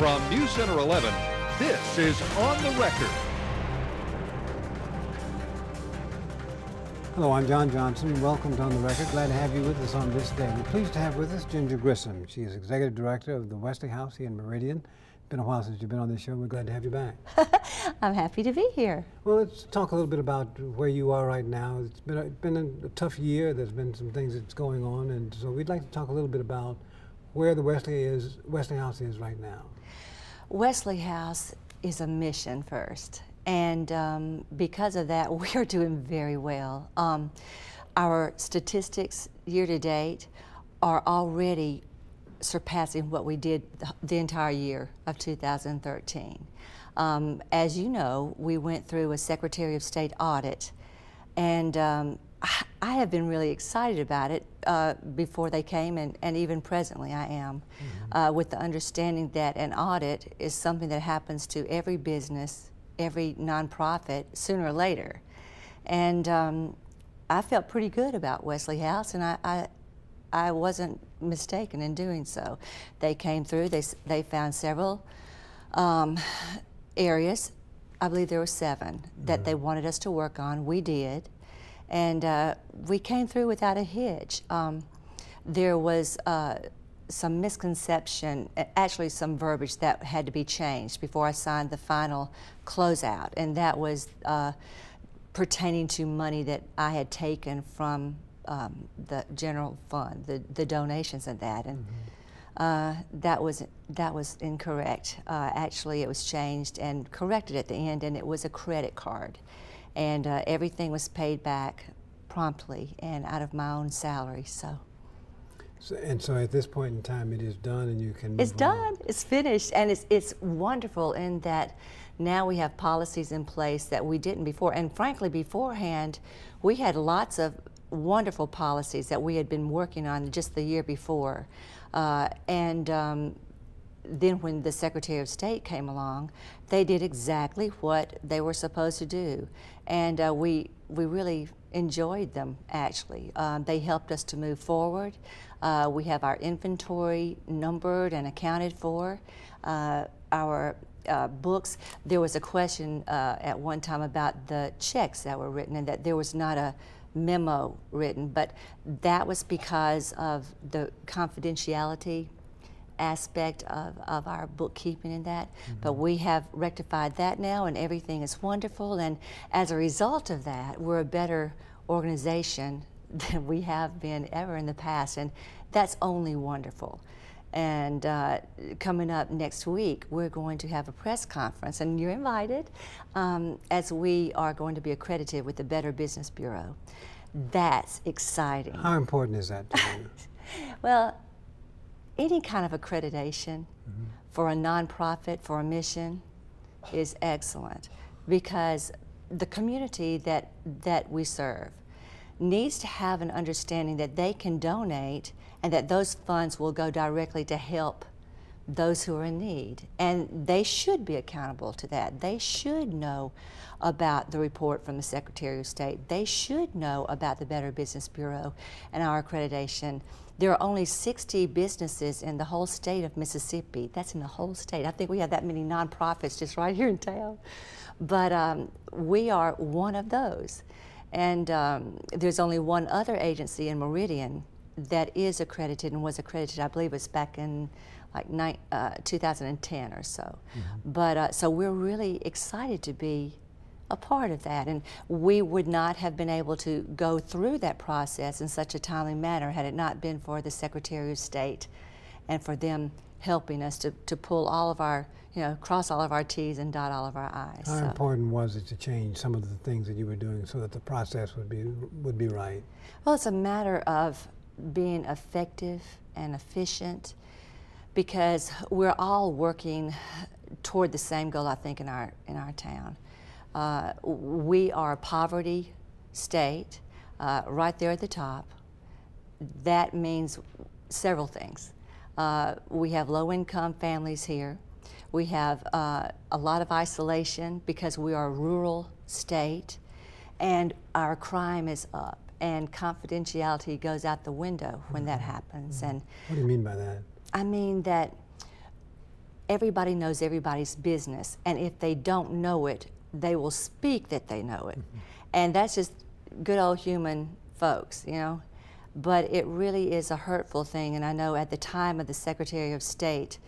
From News Center 11, this is On the Record. Hello, I'm John Johnson. Welcome to On the Record. Glad to have you with us on this day. We're pleased to have with us Ginger Grissom. She is Executive Director of the Wesley House here in Meridian. Been a while since you've been on this show. We're glad to have you back. I'm happy to be here. Well, let's talk a little bit about where you are right now. It's been a tough year. There's been some things that's going on, and so we'd like to talk a little bit about where the Wesley House is right now. Wesley House is a mission first, and because of that, we are doing very well. Our statistics year to date are already surpassing what we did the entire year of 2013. As you know, we went through a Secretary of State audit, and I have been really excited about it before they came, and even presently I am, with the understanding that an audit is something that happens to every business, every nonprofit, sooner or later. And I felt pretty good about Wesley House, and I wasn't mistaken in doing so. They came through, they found several areas. I believe there were 7 that they wanted us to work on. We did. And we came through without a hitch. There was some misconception, actually some verbiage that had to be changed before I signed the final closeout, and that was pertaining to money that I had taken from the general fund, the donations and that, and that was incorrect. Actually, it was changed and corrected at the end, and it was a credit card. And everything was paid back promptly and out of my own salary. So at this point in time, it is done, and you can move it's done. on. It's finished, and it's wonderful in that now we have policies in place that we didn't before. And frankly, beforehand, we had lots of wonderful policies that we had been working on just the year before, then when the Secretary of State came along, they did exactly what they were supposed to do. And we really enjoyed them, actually. They helped us to move forward. We have our inventory numbered and accounted for. Our books, there was a question at one time about the checks that were written and that there was not a memo written, but that was because of the confidentiality aspect of our bookkeeping and that, but we have rectified that now, and everything is wonderful, and as a result of that, we're a better organization than we have been ever in the past, and that's only wonderful. And coming up next week, we're going to have a press conference, and you're invited, as we are going to be accredited with the Better Business Bureau. That's exciting. How important is that to you? Well, any kind of accreditation for a nonprofit, for a mission, is excellent, because the community that we serve needs to have an understanding that they can donate and that those funds will go directly to help those who are in need. And they should be accountable to that. They should know about the report from the Secretary of State. They should know about the Better Business Bureau and our accreditation. There are only 60 businesses in the whole state of Mississippi. That's in the whole state. I think we have that many nonprofits just right here in town. But we are one of those. And there's only one other agency in Meridian that is accredited and was accredited, I believe it was back in like 2010 or so. But so we're really excited to be a part of that, and we would not have been able to go through that process in such a timely manner had it not been for the Secretary of State and for them helping us to pull all of our, cross all of our T's and dot all of our I's. How important was it to change some of the things that you were doing so that the process would be right? Well, it's a matter of being effective and efficient, because we're all working toward the same goal, I think, in our town. We are a poverty state, right there at the top. That means several things. We have low-income families here. We have a lot of isolation because we are a rural state, and our crime is up, and confidentiality goes out the window when that happens. And what do you mean by that? I mean that everybody knows everybody's business, and if they don't know it, they will speak that they know it. And that's just good old human folks, you know. But it really is a hurtful thing, and I know at the time of the Secretary of State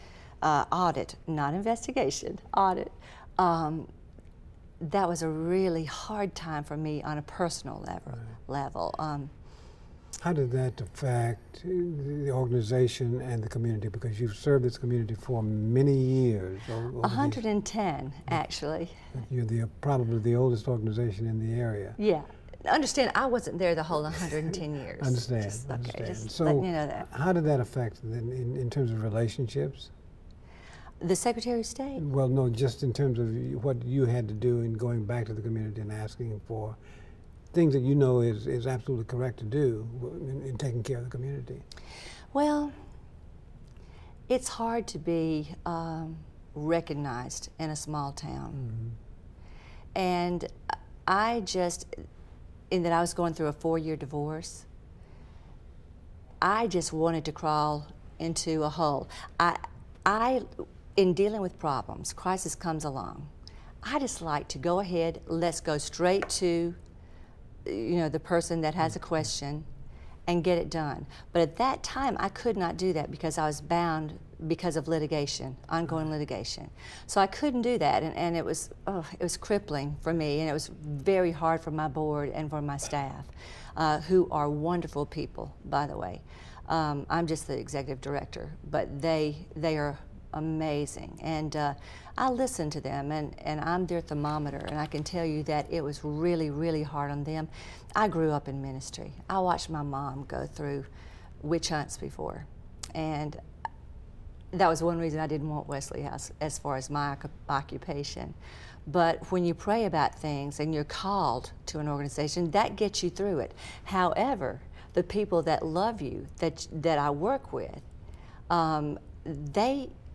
audit, not investigation, audit, that was a really hard time for me on a personal level. How did that affect the organization and the community? Because you've served this community for many years. 110, actually. You're probably the oldest organization in the area. Yeah. Understand, I wasn't there the whole 110 years. Understand. Okay, just so letting you know that. how did that affect in terms of relationships? The Secretary of State? Well, no, just in terms of what you had to do in going back to the community and asking for things that you know is absolutely correct to do in taking care of the community. Well, it's hard to be recognized in a small town. And I just, in that I was going through a 4-year divorce, I just wanted to crawl into a hole. In dealing with problems, crisis comes along, I just like to go ahead, let's go straight to the person that has a question and get it done. But at that time, I could not do that because I was bound because of litigation, ongoing litigation. So I couldn't do that, and it was crippling for me, and it was very hard for my board and for my staff, who are wonderful people, by the way. I'm just the executive director, but they are amazing, and I listen to them, and I'm their thermometer, and I can tell you that it was really, really hard on them. I grew up in ministry. I watched my mom go through witch hunts before, and that was one reason I didn't want Wesley House as far as my occupation. But when you pray about things and you're called to an organization, that gets you through it. However, the people that love you, that I work with,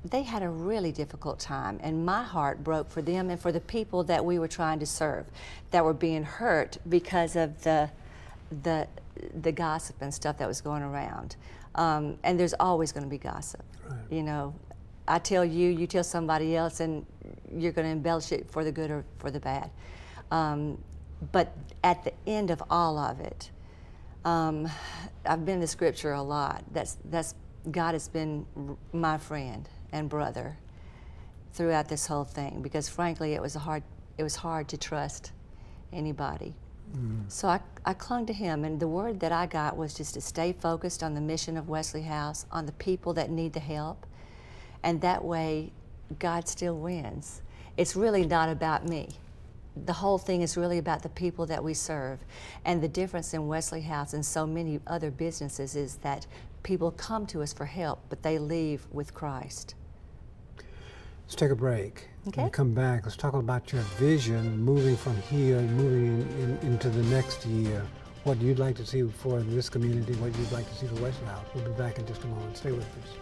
they had a really difficult time, and my heart broke for them and for the people that we were trying to serve, that were being hurt because of the gossip and stuff that was going around. And there's always going to be gossip. Right. You know, I tell you, you tell somebody else, and you're going to embellish it for the good or for the bad. But at the end of all of it, I've been in the scripture a lot. That's God has been my friend and brother throughout this whole thing, because frankly it was hard to trust anybody. So I clung to him, and the word that I got was just to stay focused on the mission of Wesley House, on the people that need the help, and that way God still wins. It's really not about me. The whole thing is really about the people that we serve. And the difference in Wesley House and so many other businesses is that people come to us for help, but they leave with Christ. Let's take a break. Okay. When we come back, let's talk about your vision moving from here and moving into the next year. What you'd like to see for this community, what you'd like to see for Wesley House. We'll be back in just a moment. Stay with us.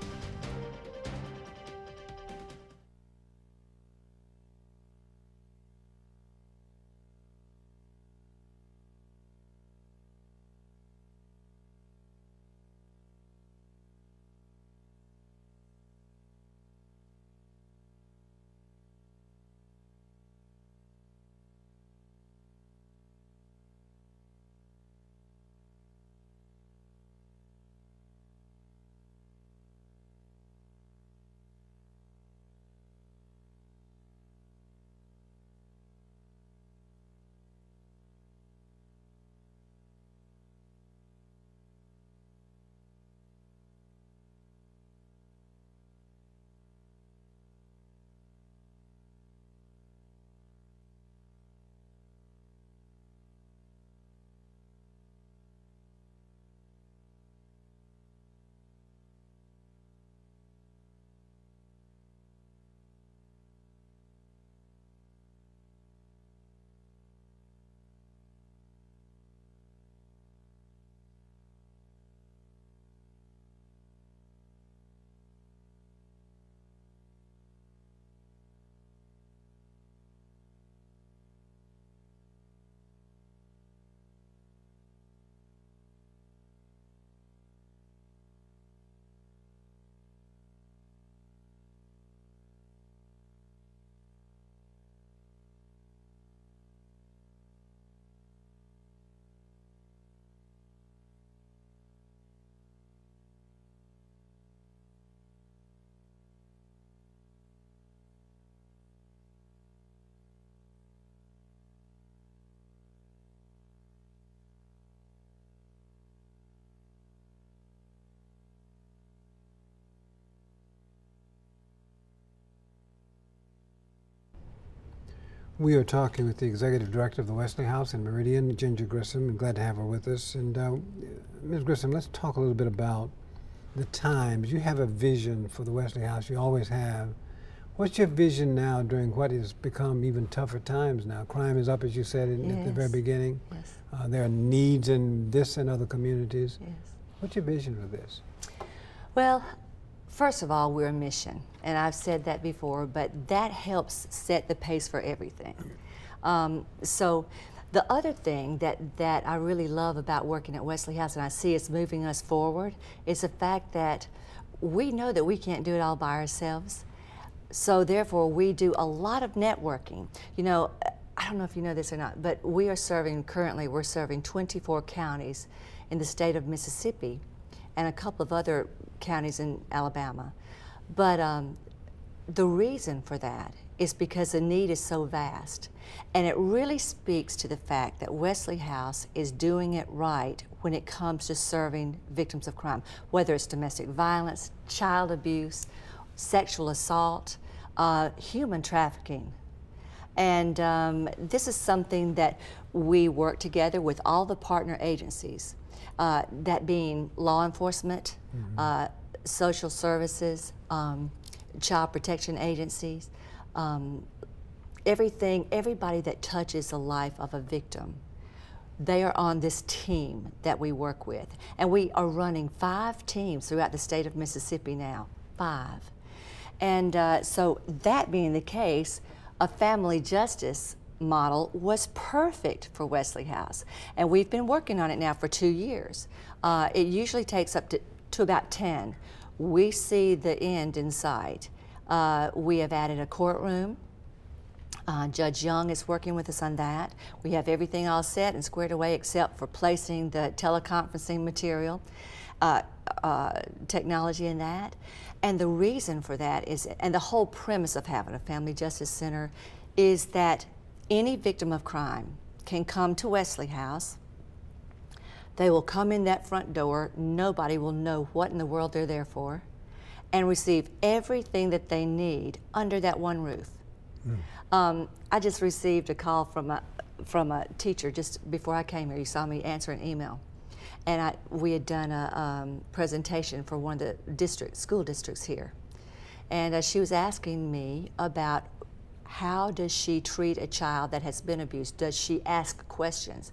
We are talking with the Executive Director of the Wesley House in Meridian, Ginger Grissom, and glad to have her with us. And Ms. Grissom, let's talk a little bit about the times. You have a vision for the Wesley House, you always have. What's your vision now during what has become even tougher times now? Crime is up, as you said at the very beginning. Yes. There are needs in this and other communities. Yes. What's your vision for this? Well, first of all, we're a mission, and I've said that before, but that helps set the pace for everything. So the other thing that I really love about working at Wesley House, and I see it's moving us forward, is the fact that we know that we can't do it all by ourselves. So therefore, we do a lot of networking. You know, I don't know if you know this or not, but we're serving 24 counties in the state of Mississippi and a couple of other counties in Alabama. But the reason for that is because the need is so vast. And it really speaks to the fact that Wesley House is doing it right when it comes to serving victims of crime, whether it's domestic violence, child abuse, sexual assault, human trafficking. And this is something that we work together with all the partner agencies, that being law enforcement, social services, child protection agencies, everybody that touches the life of a victim. They are on this team that we work with. And we are running 5 teams throughout the state of Mississippi now, 5. And so that being the case, a family justice model was perfect for Wesley House. And we've been working on it now for 2 years. It usually takes up to about 10. We see the end in sight. We have added a courtroom. Judge Young is working with us on that. We have everything all set and squared away except for placing the teleconferencing material, technology in that. And the reason for that is, and the whole premise of having a family justice center is that any victim of crime can come to Wesley House. They will come in that front door. Nobody will know what in the world they're there for, and receive everything that they need under that one roof. I just received a call from a teacher just before I came here. You saw me answer an email. And we had done a presentation for one of the school districts here. And she was asking me about how does she treat a child that has been abused? Does she ask questions?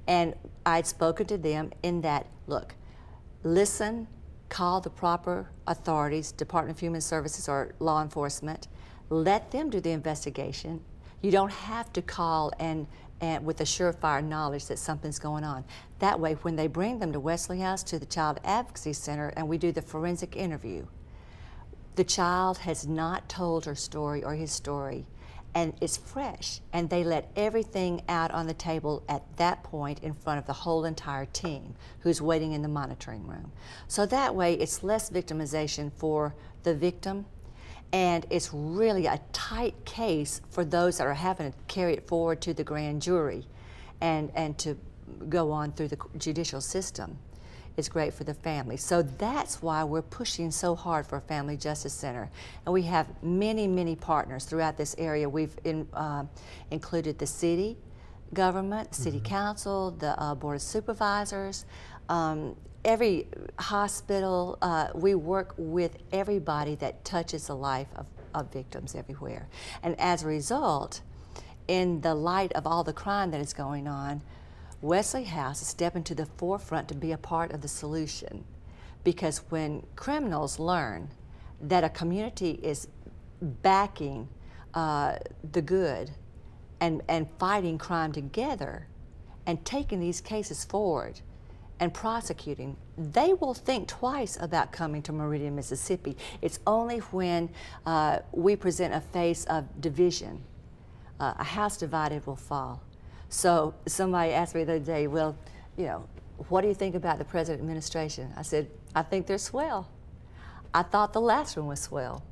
And I'd spoken to them in that, look, listen, call the proper authorities, Department of Human Services or law enforcement, let them do the investigation. You don't have to call and with a surefire knowledge that something's going on. That way, when they bring them to Wesley House, to the Child Advocacy Center, and we do the forensic interview, the child has not told her story or his story, and it's fresh, and they let everything out on the table at that point in front of the whole entire team who's waiting in the monitoring room. So that way, it's less victimization for the victim, and it's really a tight case for those that are having to carry it forward to the grand jury and to go on through the judicial system. It's great for the family. So that's why we're pushing so hard for a family justice center. And we have many, many partners throughout this area. We've included the city government, city council, the board of supervisors, every hospital. We work with everybody that touches the life of victims everywhere. And as a result, in the light of all the crime that is going on, Wesley House is stepping to the forefront to be a part of the solution. Because when criminals learn that a community is backing the good and fighting crime together and taking these cases forward and prosecuting, they will think twice about coming to Meridian, Mississippi. It's only when we present a face of division, a house divided will fall. So somebody asked me the other day, well, you know, what do you think about the present administration? I said, I think they're swell. I thought the last one was swell.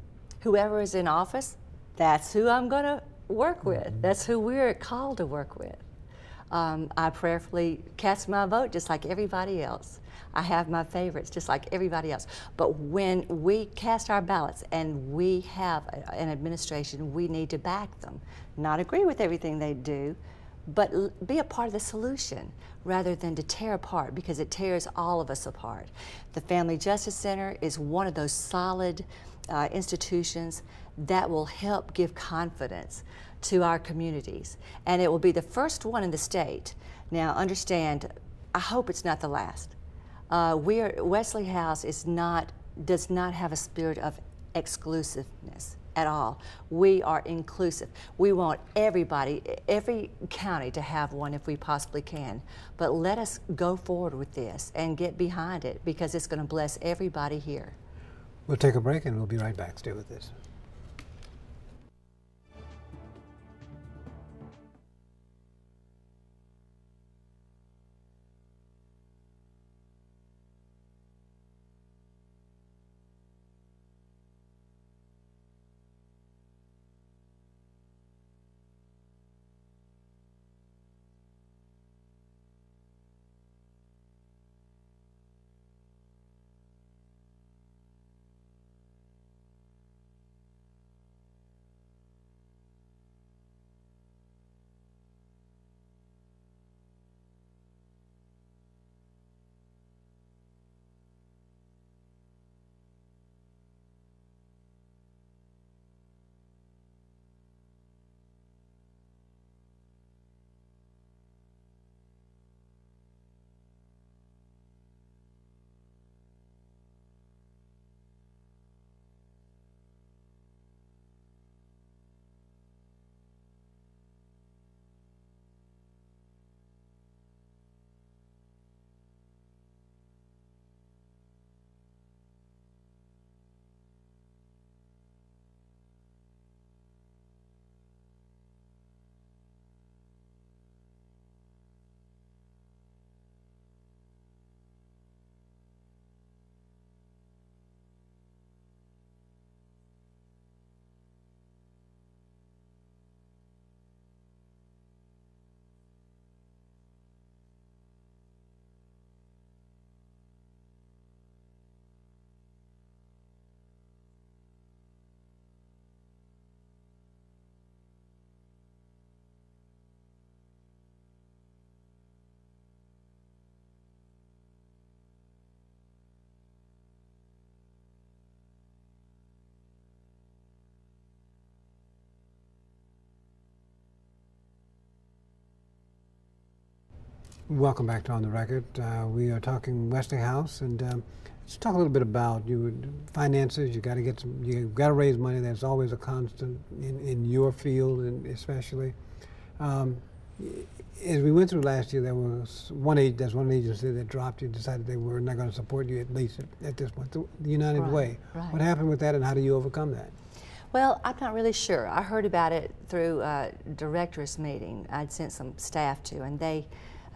Whoever is in office, that's who I'm going to work with. That's who we're called to work with. I prayerfully cast my vote just like everybody else. I have my favorites just like everybody else. But when we cast our ballots and we have an administration, we need to back them. Not agree with everything they do, but be a part of the solution rather than to tear apart, because it tears all of us apart. The Family Justice Center is one of those solid institutions that will help give confidence to our communities. And it will be the first one in the state. Now understand, I hope it's not the last. Wesley House does not have a spirit of exclusiveness at all. We are inclusive. We want everybody, every county to have one if we possibly can. But let us go forward with this and get behind it, because it's going to bless everybody here. We'll take a break and we'll be right back. Stay with us. Welcome back to On the Record. We are talking Wesley House, and let's talk a little bit about finances. You got to get some. You got to raise money. That's always a constant in your field, and especially as we went through last year, there was one agency that dropped you, decided they were not going to support you, at least at this point. The United Way. Right. What happened with that, and how do you overcome that? Well, I'm not really sure. I heard about it through a directors meeting I'd sent some staff to, and they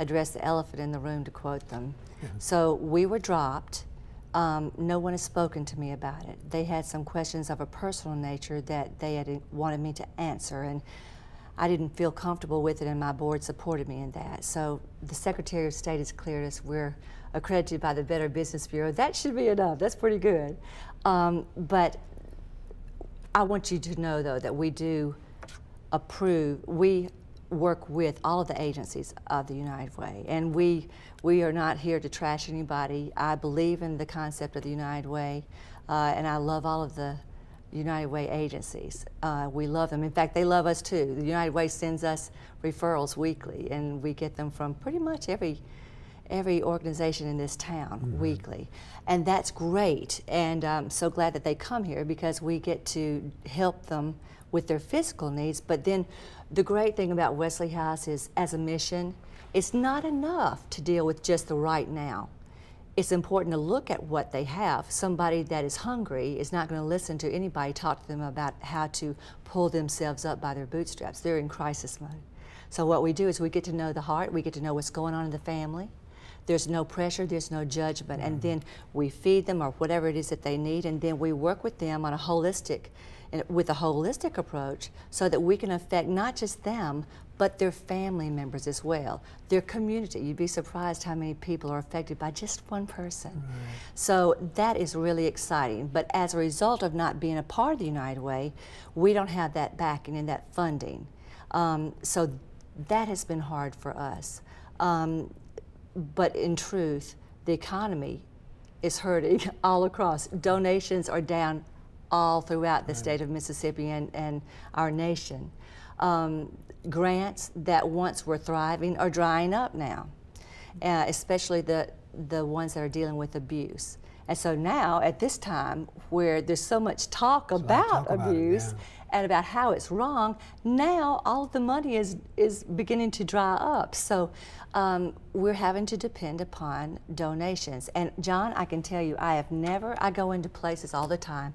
addressed the elephant in the room, to quote them. Yeah. So we were dropped. No one has spoken to me about it. They had some questions of a personal nature that they had wanted me to answer, and I didn't feel comfortable with it, and my board supported me in that. So the Secretary of State has cleared us. We're accredited by the Better Business Bureau. That should be enough. That's pretty good. But I want you to know, though, that we do approve. We work with all of the agencies of the United Way, and we are not here to trash anybody. I believe in the concept of the United Way, and I love all of the United Way agencies. We love them. In fact, they love us too. The United Way sends us referrals weekly, and we get them from pretty much every organization in this town weekly, and that's great. And I'm so glad that they come here, because we get to help them with their physical needs. But then the great thing about Wesley House is, as a mission, it's not enough to deal with just the right now. It's important to look at what they have. Somebody that is hungry is not going to listen to anybody talk to them about how to pull themselves up by their bootstraps. They're in crisis mode. So what we do is we get to know the heart, we get to know what's going on in the family. There's no pressure, there's no judgment, and then we feed them or whatever it is that they need, and then we work with them on a holistic approach, so that we can affect not just them, but their family members as well, their community. You'd be surprised how many people are affected by just one person. Right. So that is really exciting. But as a result of not being a part of the United Way, we don't have that backing and that funding. So that has been hard for us. But in truth, the economy is hurting all across. Donations are down all throughout the state of Mississippi and our nation. Grants that once were thriving are drying up now, especially the ones that are dealing with abuse. And so now, at this time, where there's so much talk about abuse and about how it's wrong, now all of the money is beginning to dry up. So we're having to depend upon donations. And John, I can tell you, I go into places all the time,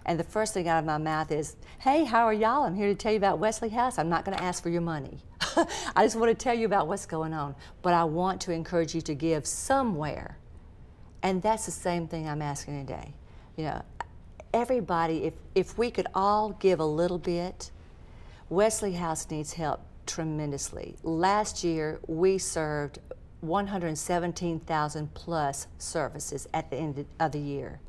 and the first thing out of my mouth is, hey, how are y'all? I'm here to tell you about Wesley House. I'm not going to ask for your money. I just want to tell you about what's going on. But I want to encourage you to give somewhere. And that's the same thing I'm asking today. You know, everybody, if we could all give a little bit, Wesley House needs help tremendously. Last year, we served 117,000 plus services at the end of the year.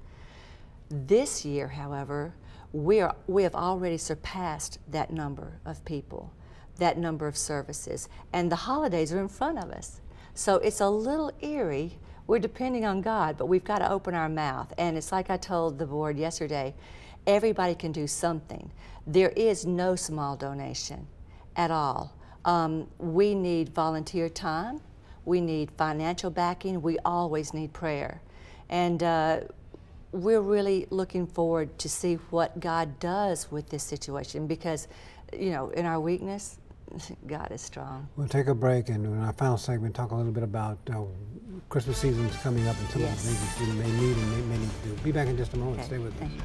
This year, however, we have already surpassed that number of people, that number of services, and the holidays are in front of us. So it's a little eerie. We're depending on God, but we've got to open our mouth. And it's like I told the board yesterday, everybody can do something. There is no small donation at all. We need volunteer time. We need financial backing. We always need prayer. And we're really looking forward to see what God does with this situation because, you know, in our weakness, God is strong. We'll take a break, and in our final segment, talk a little bit about Christmas season's coming up and some of the things that you may need and may need to do. Be back in just a moment. Okay. Stay with us. Thank you.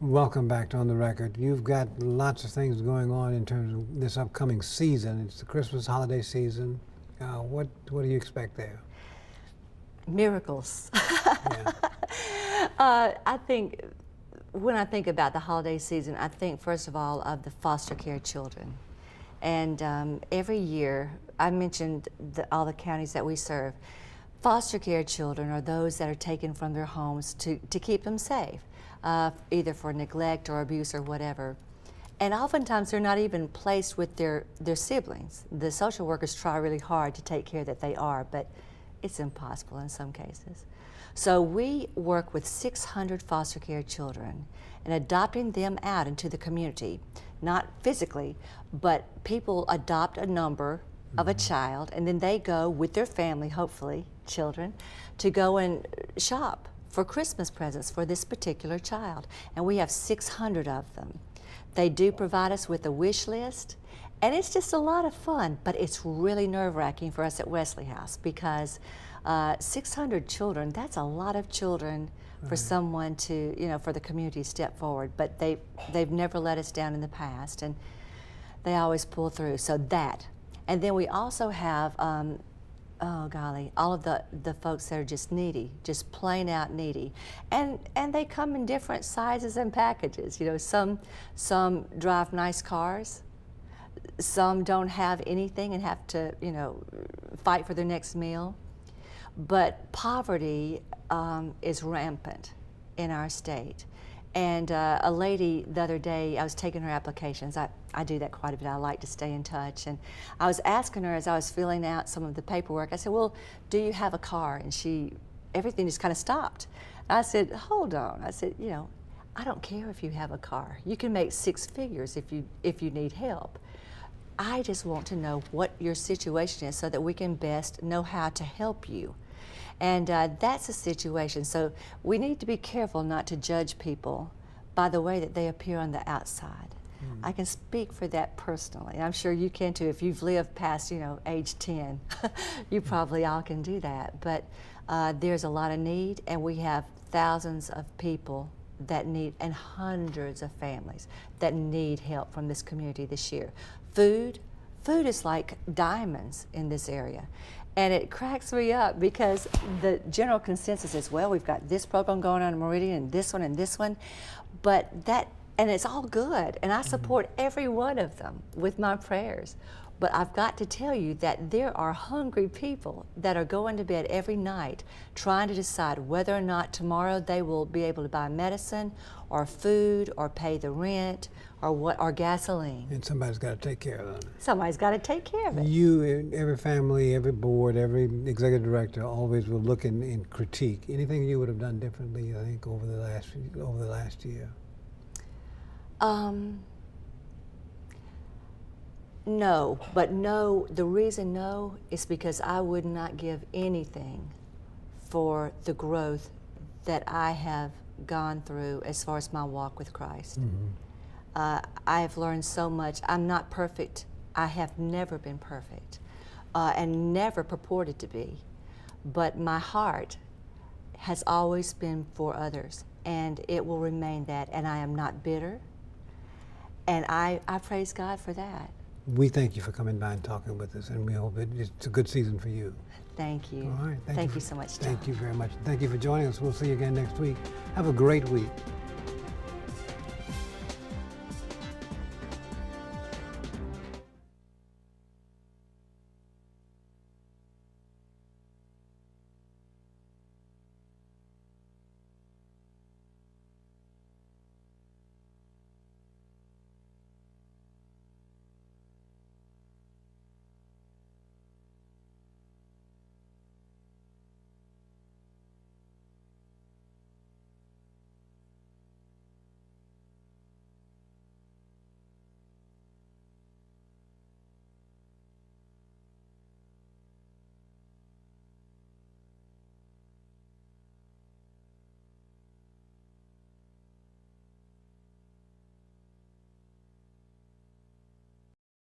Welcome back to On the Record. You've got lots of things going on in terms of this upcoming season. It's the Christmas holiday season. What do you expect there? Miracles. Yeah. I think when I think about the holiday season, I think first of all of the foster care children. And every year, I mentioned all the counties that we serve. Foster care children are those that are taken from their homes to keep them safe, either for neglect or abuse or whatever. And oftentimes they're not even placed with their siblings. The social workers try really hard to take care that they are, but it's impossible in some cases. So we work with 600 foster care children and adopting them out into the community, not physically, but people adopt a number of a child and then they go with their family, hopefully, children, to go and shop for Christmas presents for this particular child. And we have 600 of them. They do provide us with a wish list, and it's just a lot of fun, but it's really nerve-wracking for us at Wesley House because 600 children, that's a lot of children for someone to, for the community to step forward, but they've never let us down in the past, and they always pull through, so that. And then we also have, oh golly, all of the folks that are just needy, just plain out needy. And they come in different sizes and packages. Some drive nice cars, some don't have anything and have to, fight for their next meal. But poverty is rampant in our state. And a lady the other day, I was taking her applications. I do that quite a bit. I like to stay in touch. And I was asking her as I was filling out some of the paperwork, I said, well, do you have a car? And everything just kind of stopped. I said, hold on. I said, I don't care if you have a car. You can make 6 figures if you need help. I just want to know what your situation is so that we can best know how to help you. And that's a situation. So we need to be careful not to judge people by the way that they appear on the outside. I can speak for that personally. I'm sure you can too. If you've lived past, age 10, you probably all can do that. But there's a lot of need, and we have thousands of people that need, and hundreds of families that need help from this community this year. Food is like diamonds in this area. And it cracks me up because the general consensus is, well, we've got this program going on in Meridian and this one, and it's all good. And I support every one of them with my prayers. But I've got to tell you that there are hungry people that are going to bed every night trying to decide whether or not tomorrow they will be able to buy medicine or food or pay the rent or gasoline. And somebody's got to take care of them. Somebody's got to take care of it. You, every family, every board, every executive director always will look and critique. Anything you would have done differently, I think, over the last year? No, but no, the reason no is because I would not give anything for the growth that I have gone through as far as my walk with Christ. I have learned so much. I'm not perfect. I have never been perfect and never purported to be, but my heart has always been for others, and it will remain that, and I am not bitter, and I praise God for that. We thank you for coming by and talking with us, and we hope it's a good season for you. Thank you. All right. Thank you so much, John. Thank you very much. Thank you for joining us. We'll see you again next week. Have a great week.